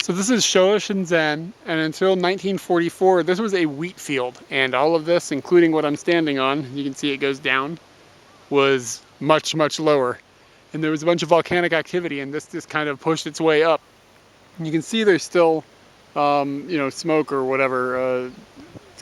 So this is Showa Shenzhen, and until 1944, this was a wheat field, and all of this, including what I'm standing on, you can see it goes down, was much, much lower. And there was a bunch of volcanic activity, and this just kind of pushed its way up. And you can see there's still, you know, smoke or whatever,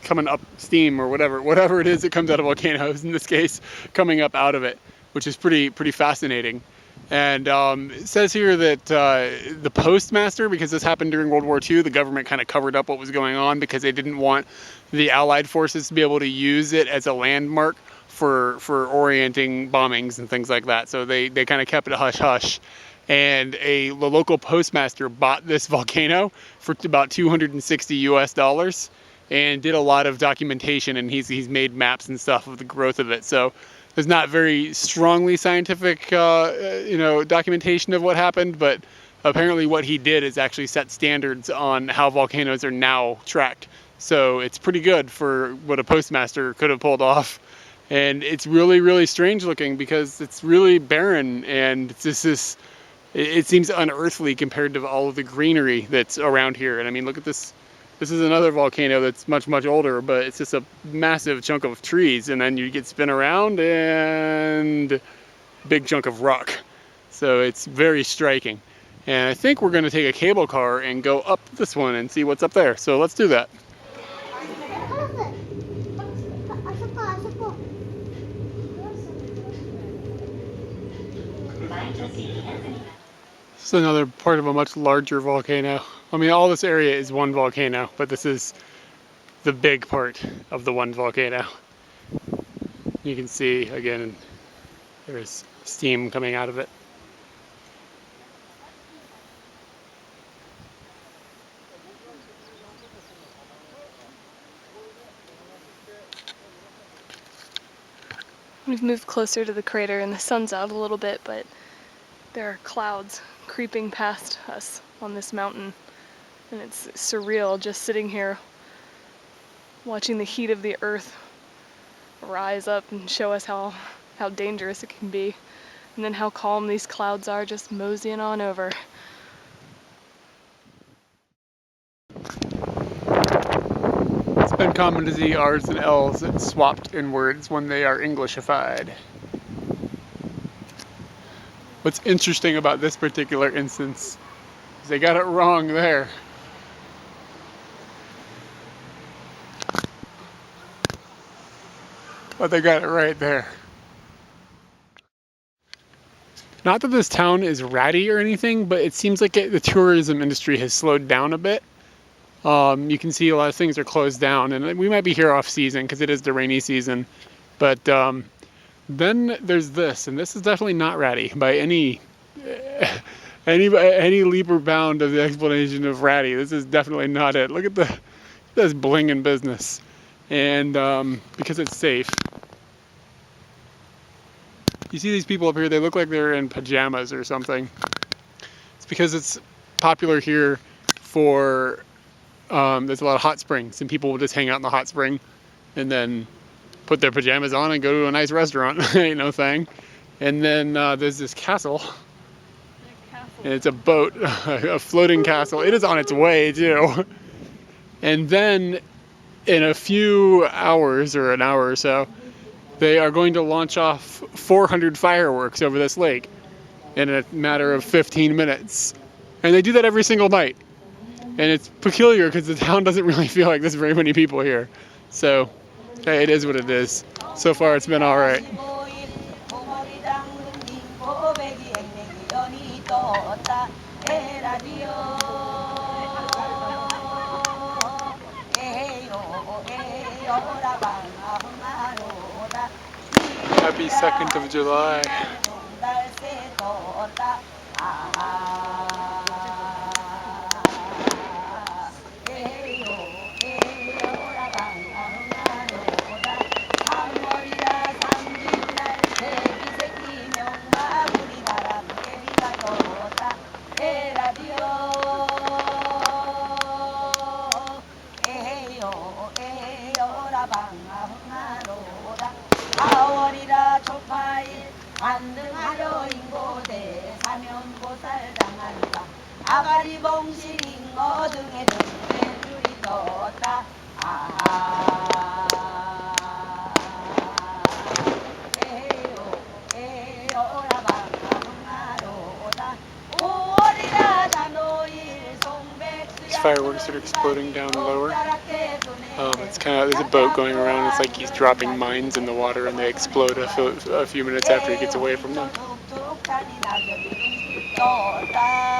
coming up, steam or whatever it is that comes out of volcanoes, in this case, coming up out of it, which is pretty fascinating. And it says here that the postmaster, because this happened during World War II, the government kind of covered up what was going on because they didn't want the Allied forces to be able to use it as a landmark for orienting bombings and things like that. So they kind of kept it hush-hush. And the local postmaster bought this volcano for about $260 US and did a lot of documentation, and he's made maps and stuff of the growth of it. So there's not very strongly scientific, you know, documentation of what happened, but apparently what he did is actually set standards on how volcanoes are now tracked. So it's pretty good for what a postmaster could have pulled off. And it's really, really strange looking because it's really barren, and it's just this, it seems unearthly compared to all of the greenery that's around here. And I mean, look at this. This is another volcano that's much, much older, but it's just a massive chunk of trees, and then you get spin around and big chunk of rock. So it's very striking. And I think we're going to take a cable car and go up this one and see what's up there. So let's do that. This is another part of a much larger volcano. I mean, all this area is one volcano, but this is the big part of the one volcano. You can see, again, there's steam coming out of it. We've moved closer to the crater and the sun's out a little bit, but there are clouds creeping past us on this mountain. And it's surreal just sitting here watching the heat of the earth rise up and show us how dangerous it can be. And then how calm these clouds are just moseying on over. It's been common to see R's and L's swapped in words when they are Englishified. What's interesting about this particular instance is they got it wrong there. But they got it right there. Not that this town is ratty or anything, but it seems like the tourism industry has slowed down a bit. You can see a lot of things are closed down, and we might be here off season because it is the rainy season. But then there's this, and this is definitely not ratty by any leap or bound of the explanation of ratty. This is definitely not it. Look at this bling in business, and because it's safe. You see these people up here, they look like they're in pajamas or something. It's because it's popular here for, there's a lot of hot springs, and people will just hang out in the hot spring and then put their pajamas on and go to a nice restaurant. Ain't no thing. And then there's this castle. And it's a boat, a floating castle. It is on its way too. And then in a few hours, or an hour or so, they are going to launch off 400 fireworks over this lake in a matter of 15 minutes. And they do that every single night. And it's peculiar because the town doesn't really feel like there's very many people here. So, hey, it is what it is. So far, it's been all right. Happy 2nd of July. 아가리 봉시링 어등에 등에 줄이 떴다. 아하 에요 에요라 방가방가로다 오리라 단오일 송백수야. These fireworks are exploding down lower. It's kind of, there's a boat going around. It's like he's dropping mines in the water and they explode a few minutes after he gets away from them. 떴다.